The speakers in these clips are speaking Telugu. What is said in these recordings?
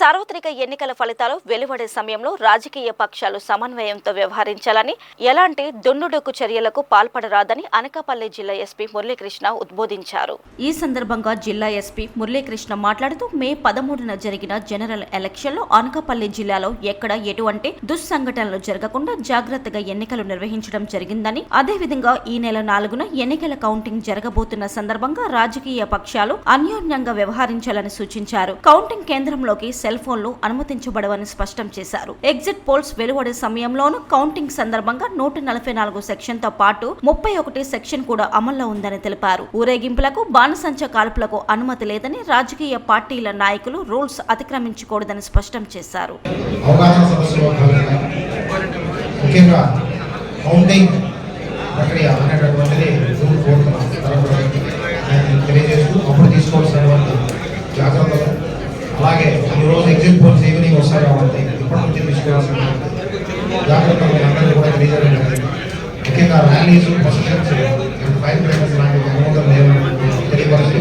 సార్వత్రిక ఎన్నికల ఫలితాలు వెలువడే సమయంలో రాజకీయ పక్షాలు సమన్వయంతో వ్యవహరించాలని, ఎలాంటి దుందుడుకు చర్యలకు పాల్పడరాదని అనకాపల్లి జిల్లా ఎస్పీ మురళీకృష్ణ ఉద్బోధించారు. ఈ సందర్భంగా జిల్లా ఎస్పీ మురళీకృష్ణ మాట్లాడుతూ మే 13న జరిగిన జనరల్ ఎలక్షన్లో అనకాపల్లి జిల్లాలో ఎక్కడ ఎటువంటి దుస్సంఘటనలు జరగకుండా జాగ్రత్తగా ఎన్నికలు నిర్వహించడం జరిగిందని, అదేవిధంగా ఈ నెల 4న ఎన్నికల కౌంటింగ్ జరగబోతున్న సందర్భంగా రాజకీయ పక్షాలు అన్యోన్యంగా వ్యవహరించాలని సూచించారు. కౌంటింగ్ కేంద్రంలోకి సెల్ ఫోన్లు అనుమతించబడవని స్పష్టం చేశారు. ఎగ్జిట్ పోల్స్ వెలువడే సమయంలోనూ కౌంటింగ్ సందర్భంగా 144 సెక్షన్తో పాటు 31 సెక్షన్ కూడా అమల్లో ఉందని తెలిపారు. ఊరేగింపులకు, బాణసంచ కాల్పులకు అనుమతి లేదని, రాజకీయ పార్టీల నాయకులు రూల్స్ అతిక్రమించకూడదని స్పష్టం చేశారు. అలాగే ఈరోజు ఎగ్జిట్ పోల్స్ ఈవినింగ్ వస్తాయి కాబట్టి ఇప్పటి నుంచి తీసుకోవాల్సిన జాగ్రత్తలు అందరూ కూడా తెలియజేయడం జరిగింది. ముఖ్యంగా ర్యాలీస్, ప్రొసెషన్స్, ఫైర్ బ్రేకర్స్ లాంటివి అనుమతులు లేవని తెలియపరుస్తూ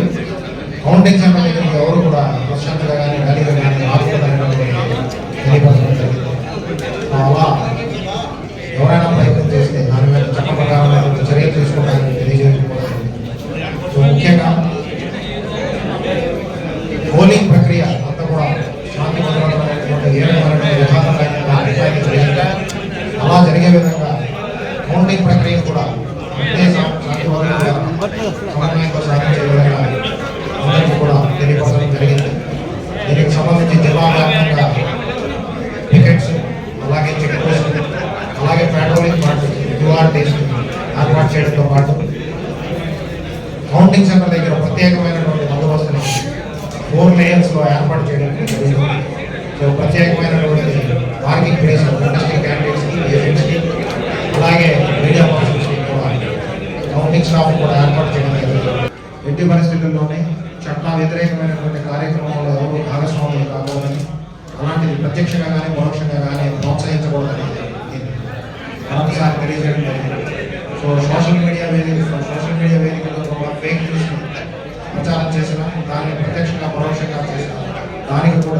కౌంటింగ్ సెంటర్ దగ్గరికి ఎవరు కూడా ప్రశాంతంగా కానీ ర్యాలీగా కానీ ఆడుకోవడానికి తెలియపరచడం జరిగింది. అలా ఎవరైనా ప్రయత్నం చేస్తే దాని మీద చట్ట ప్రకారం చర్యలు తీసుకోవడానికి తెలియజేయడం. ముఖ్యంగా పోలింగ్ ప్రక్రియ అంతా కూడా శాంతివంతమైనటువంటి అలా జరిగే విధంగా కౌంటింగ్ ప్రక్రియ కూడా సమన్వయంతో సాధించే విధంగా అందరికీ కూడా తెలియపరచడం జరిగింది. దీనికి సంబంధించి జిల్లా వ్యాప్తంగా టికెట్స్, అలాగే చెక్ పోస్ట్, అలాగే పెట్రోలింగ్ పార్టీ క్యూఆర్ టెస్ట్ ఏర్పాటు చేయడంతో పాటు కౌంటింగ్ సెంటర్ దగ్గర ప్రత్యేకమైనటువంటి బందోబస్తుని 4 లేయర్స్లో ఏర్పాటు చేయడానికి జరిగింది. సో ప్రత్యేకమైనటువంటి పార్కింగ్ ప్లేస్ కంటెస్టింగ్ క్యాండిడేట్స్కి, ఏజెంట్స్కి, అలాగే మీడియా పర్సన్స్కి కూడా కౌంటింగ్ స్టాఫ్ కూడా ఏర్పాటు చేయడం జరిగింది. ఎట్టి పరిస్థితుల్లోనే చట్ట వ్యతిరేకమైనటువంటి కార్యక్రమంలో ఎవరు భాగస్వాములు కాకూడదని, అలాంటిది ప్రత్యక్షంగా కానీ పరోక్షంగా కానీ ప్రోత్సహించకూడదని మరొకసారి తెలియజేయడం జరిగింది. సో సోషల్ మీడియా వేదికలో కూడా ఫేక్ న్యూస్ ప్రచారం చేసిన, దాన్ని ప్రత్యక్షంగా పరోక్షంగా చేసిన దానికి కూడా